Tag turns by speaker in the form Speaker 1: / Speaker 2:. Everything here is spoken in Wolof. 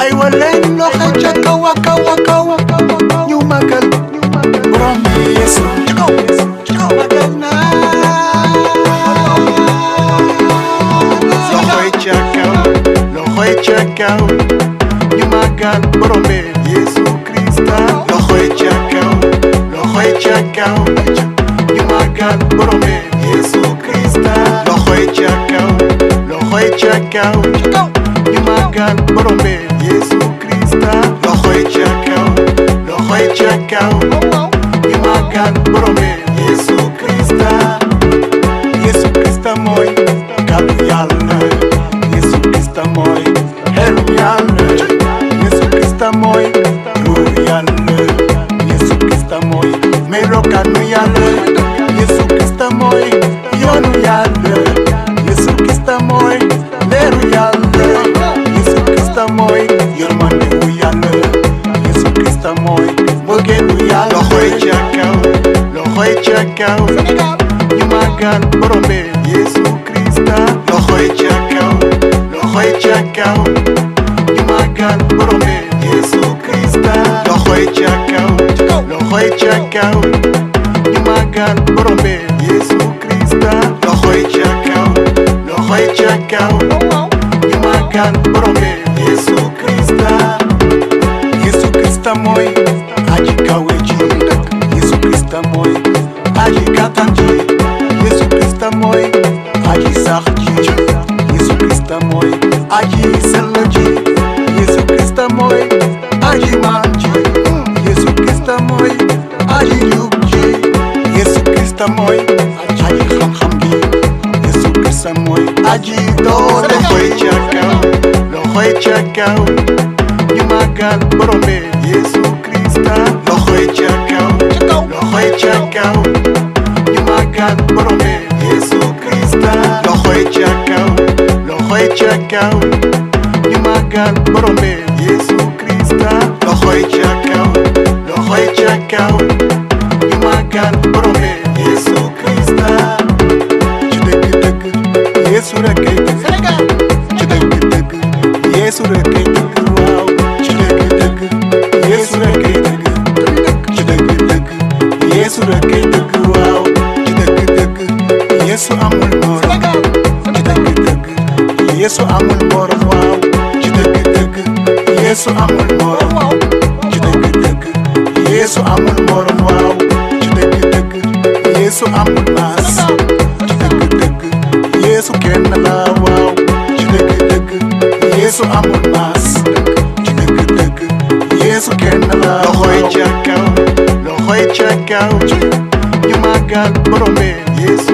Speaker 1: ay waleen loxo ca kaw a kaw a kaw ñu magal borom bi Yeesu ca kaw magal naa loxoy ca kaw ñu magal borom bi Yeesu Krista loxoy ca kaw ñu magal borom bi Yeesu Krista loxoy ca kaw ñu magal borom bi Yeesu Krista loxoy ca kaw ñu magal borom bi Yeesu Krista Yeesu Krista mooy kàddu Yàlla Yeesu Krista mooy xelu Yàlla Yeesu Krista mooy ruuhu Yàlla Yeesu Krista mooy melokaanu Yàlla Yeesu Krista mooy yoonu Yàlla Yeesu Krista mooy leeru Yàlla Yeesu Krista mooy yërmande wu Yàlla Yeesu Krista mooy mbëggeelu Yàlla loxoy ca kaw ñu magal borom bi Yeesu Krista loxoy ca kaw ñu magal borom bi Yeesu Krista loxoy ca kaw ñu magal borom bi Yeesu Krista loxoy ca kaw ñu magal borom bi Yeesu Krista Yeesu Krista mooy aji kawe ji Yeesu Krista mooy aji kattan ji Yeesu Krista mooy aji sax ji Yeesu Krista mooy aji sell ji Yeesu Krista mooy aji man ji Yeesu Krista mooy aji jub ji Yeesu Krista mooy aji xam-xam gi Yeesu Krista mooy aji doole loxoy ca kaw ñu magal borom bi Yeesu Krista loxoy ca kaw ñu magal borom bi Yeesu Krista loxoy ca kaw ñu magal borom bi Yeesu Krista loxoy ca kaw ñu magal borom bi Yeesu Krista ci dëgg Yeesu rek kay dëgg ci dëgg Yeesu rek kay dëgg waaw ci dëgg Yeesu rek kay dëgg ci dëgg Yeesu rek kay dëgg waaw ci dëgg Yeesu amul morom ci dëgg Yeesu amul morom waaw ci dëgg Yeesu amul morom ci dëgg Yeesu amul morom waaw ci dëgg Yeesu amul maas ci dëgg Yeesu kenn la waaw ci dëgg Yeesu amul maas ci dëgg Yeesu kenn la loxoy ca kaw ñu magal borom bi Yeesu